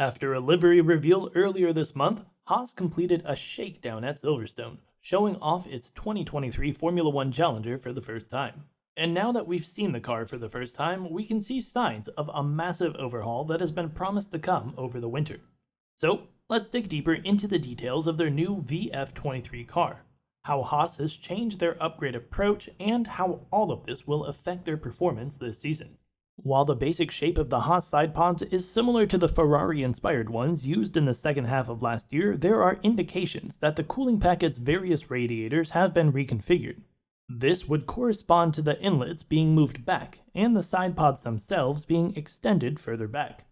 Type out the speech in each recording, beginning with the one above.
After a livery reveal earlier this month, Haas completed a shakedown at Silverstone, showing off its 2023 Formula One Challenger for the first time. And now that we've seen the car for the first time, we can see signs of a massive overhaul that has been promised to come over the winter. So, let's dig deeper into the details of their new VF23 car, how Haas has changed their upgrade approach, and how all of this will affect their performance this season. While the basic shape of the Haas side pods is similar to the Ferrari-inspired ones used in the second half of last year, there are indications that the cooling packet's various radiators have been reconfigured. This would correspond to the inlets being moved back, and the side pods themselves being extended further back.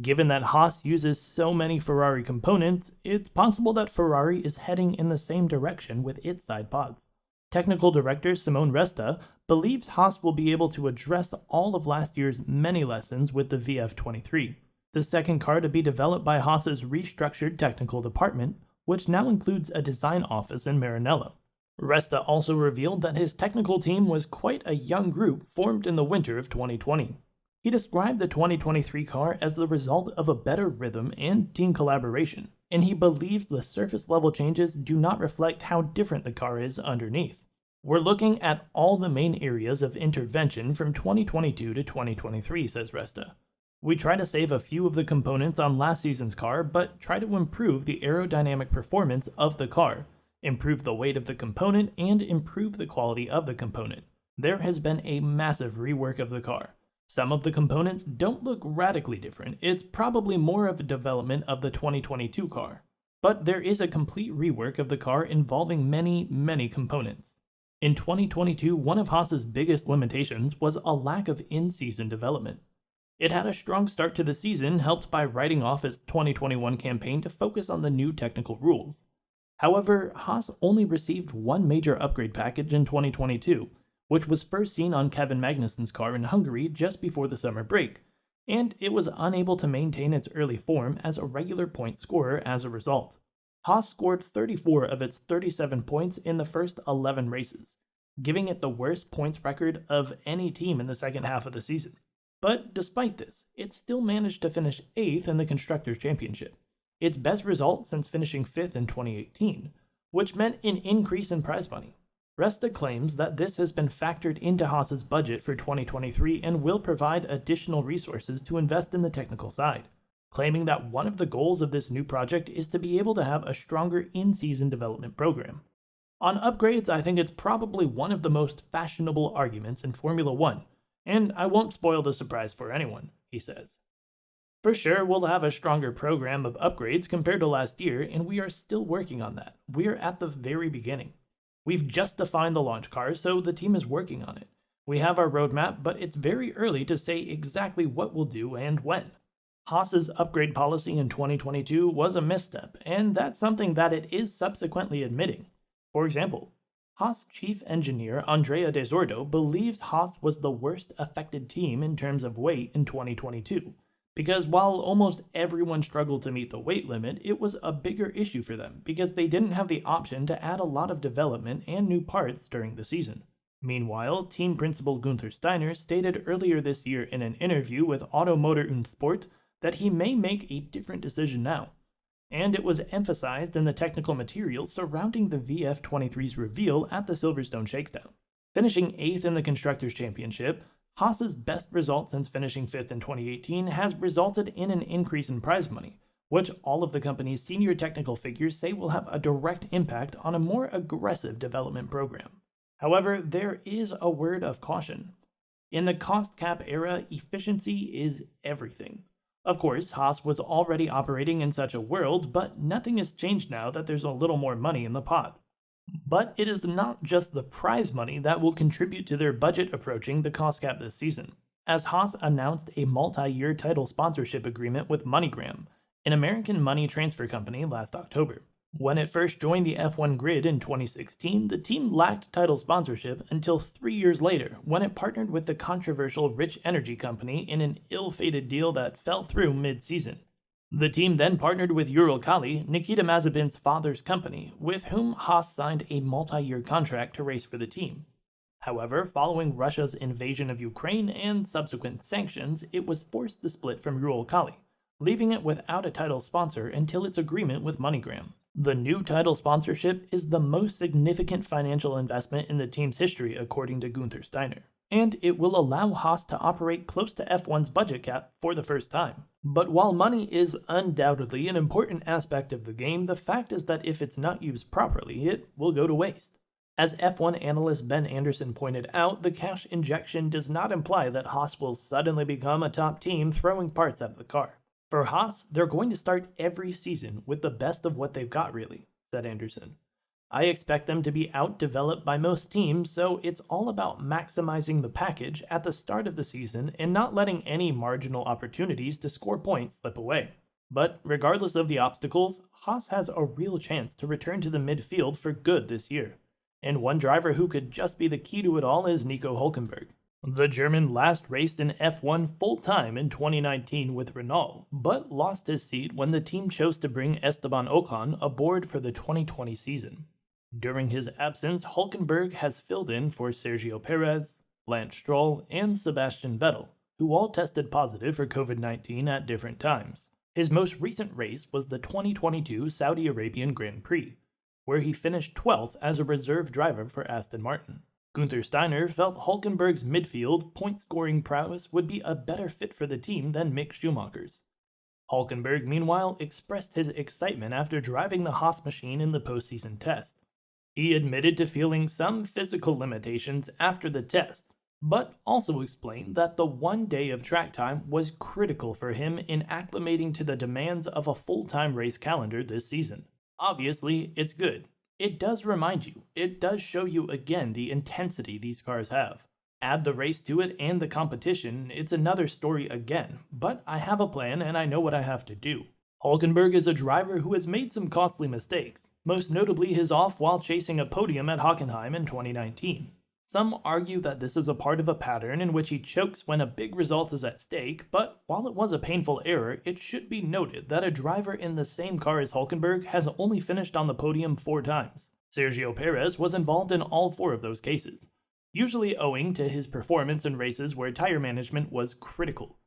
Given that Haas uses so many Ferrari components, it's possible that Ferrari is heading in the same direction with its side pods. Technical director Simone Resta believes Haas will be able to address all of last year's many lessons with the VF23, the second car to be developed by Haas's restructured technical department, which now includes a design office in Maranello. Resta also revealed that his technical team was quite a young group formed in the winter of 2020. He described the 2023 car as the result of a better rhythm and team collaboration, and he believes the surface level changes do not reflect how different the car is underneath. We're looking at all the main areas of intervention from 2022 to 2023, says Resta. We try to save a few of the components on last season's car, but try to improve the aerodynamic performance of the car, improve the weight of the component, and improve the quality of the component. There has been a massive rework of the car. Some of the components don't look radically different, it's probably more of a development of the 2022 car. But there is a complete rework of the car involving many components. In 2022, one of Haas's biggest limitations was a lack of in-season development. It had a strong start to the season, helped by writing off its 2021 campaign to focus on the new technical rules. However, Haas only received one major upgrade package in 2022, which was first seen on Kevin Magnussen's car in Hungary just before the summer break, and it was unable to maintain its early form as a regular point scorer as a result. Haas scored 34 of its 37 points in the first 11 races, giving it the worst points record of any team in the second half of the season. But despite this, it still managed to finish 8th in the Constructors' Championship, its best result since finishing 5th in 2018, which meant an increase in prize money. Resta claims that this has been factored into Haas's budget for 2023 and will provide additional resources to invest in the technical side, claiming that one of the goals of this new project is to be able to have a stronger in-season development program. On upgrades, I think it's probably one of the most fashionable arguments in Formula One, and I won't spoil the surprise for anyone, he says. For sure, we'll have a stronger program of upgrades compared to last year, and we are still working on that. We're at the very beginning. We've just defined the launch car, so the team is working on it. We have our roadmap, but it's very early to say exactly what we'll do and when. Haas's upgrade policy in 2022 was a misstep, and that's something that it is subsequently admitting. For example, Haas chief engineer Andrea De Sordo believes Haas was the worst affected team in terms of weight in 2022, because while almost everyone struggled to meet the weight limit, it was a bigger issue for them because they didn't have the option to add a lot of development and new parts during the season. Meanwhile, team principal Günther Steiner stated earlier this year in an interview with Automotor und Sport that he may make a different decision now, and it was emphasized in the technical material surrounding the VF23's reveal at the Silverstone Shakedown. Finishing 8th in the Constructors' Championship, Haas's best result since finishing 5th in 2018 has resulted in an increase in prize money, which all of the company's senior technical figures say will have a direct impact on a more aggressive development program. However, there is a word of caution. In the cost cap era, efficiency is everything. Of course, Haas was already operating in such a world, but nothing has changed now that there's a little more money in the pot. But it is not just the prize money that will contribute to their budget approaching the cost cap this season, as Haas announced a multi-year title sponsorship agreement with MoneyGram, an American money transfer company, last October. When it first joined the F1 grid in 2016, the team lacked title sponsorship until 3 years later, when it partnered with the controversial Rich Energy company in an ill-fated deal that fell through mid-season. The team then partnered with Uralkali, Nikita Mazepin's father's company, with whom Haas signed a multi-year contract to race for the team. However, following Russia's invasion of Ukraine and subsequent sanctions, it was forced to split from Uralkali, leaving it without a title sponsor until its agreement with MoneyGram. The new title sponsorship is the most significant financial investment in the team's history, according to Gunther Steiner, and it will allow Haas to operate close to F1's budget cap for the first time. But while money is undoubtedly an important aspect of the game, the fact is that if it's not used properly, it will go to waste. As F1 analyst Ben Anderson pointed out, the cash injection does not imply that Haas will suddenly become a top team throwing parts at the car. For Haas, they're going to start every season with the best of what they've got, really, said Anderson. I expect them to be outdeveloped by most teams, so it's all about maximizing the package at the start of the season and not letting any marginal opportunities to score points slip away. But regardless of the obstacles, Haas has a real chance to return to the midfield for good this year. And one driver who could just be the key to it all is Nico Hülkenberg. The German last raced in F1 full-time in 2019 with Renault, but lost his seat when the team chose to bring Esteban Ocon aboard for the 2020 season. During his absence, Hülkenberg has filled in for Sergio Perez, Lance Stroll, and Sebastian Vettel, who all tested positive for COVID-19 at different times. His most recent race was the 2022 Saudi Arabian Grand Prix, where he finished 12th as a reserve driver for Aston Martin. Gunther Steiner felt Hülkenberg's midfield point-scoring prowess would be a better fit for the team than Mick Schumacher's. Hülkenberg, meanwhile, expressed his excitement after driving the Haas machine in the postseason test. He admitted to feeling some physical limitations after the test, but also explained that the 1 day of track time was critical for him in acclimating to the demands of a full-time race calendar this season. Obviously, it's good. It does remind you, it does show you again the intensity these cars have. Add the race to it and the competition, it's another story again, but I have a plan and I know what I have to do. Hülkenberg is a driver who has made some costly mistakes, most notably his off while chasing a podium at Hockenheim in 2019. Some argue that this is a part of a pattern in which he chokes when a big result is at stake, but while it was a painful error, it should be noted that a driver in the same car as Hülkenberg has only finished on the podium 4 times. Sergio Perez was involved in all 4 of those cases, usually owing to his performance in races where tire management was critical.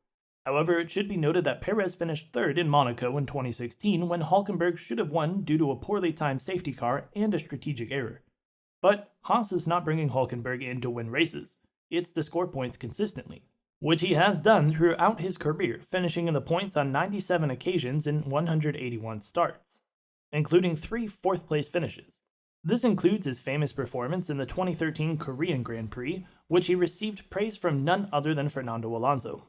However, it should be noted that Perez finished 3rd in Monaco in 2016 when Hülkenberg should have won due to a poorly timed safety car and a strategic error. But Haas is not bringing Hülkenberg in to win races, it's to score points consistently, which he has done throughout his career, finishing in the points on 97 occasions in 181 starts, including 3 4th-place finishes. This includes his famous performance in the 2013 Korean Grand Prix, which he received praise from none other than Fernando Alonso.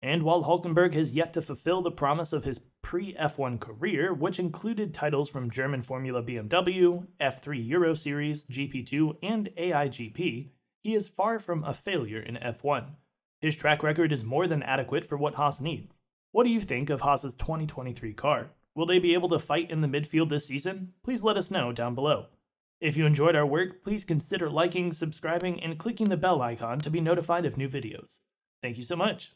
And while Hülkenberg has yet to fulfill the promise of his pre-F1 career, which included titles from German Formula BMW, F3 Euro Series, GP2, and AIGP, he is far from a failure in F1. His track record is more than adequate for what Haas needs. What do you think of Haas's 2023 car? Will they be able to fight in the midfield this season? Please let us know down below. If you enjoyed our work, please consider liking, subscribing, and clicking the bell icon to be notified of new videos. Thank you so much.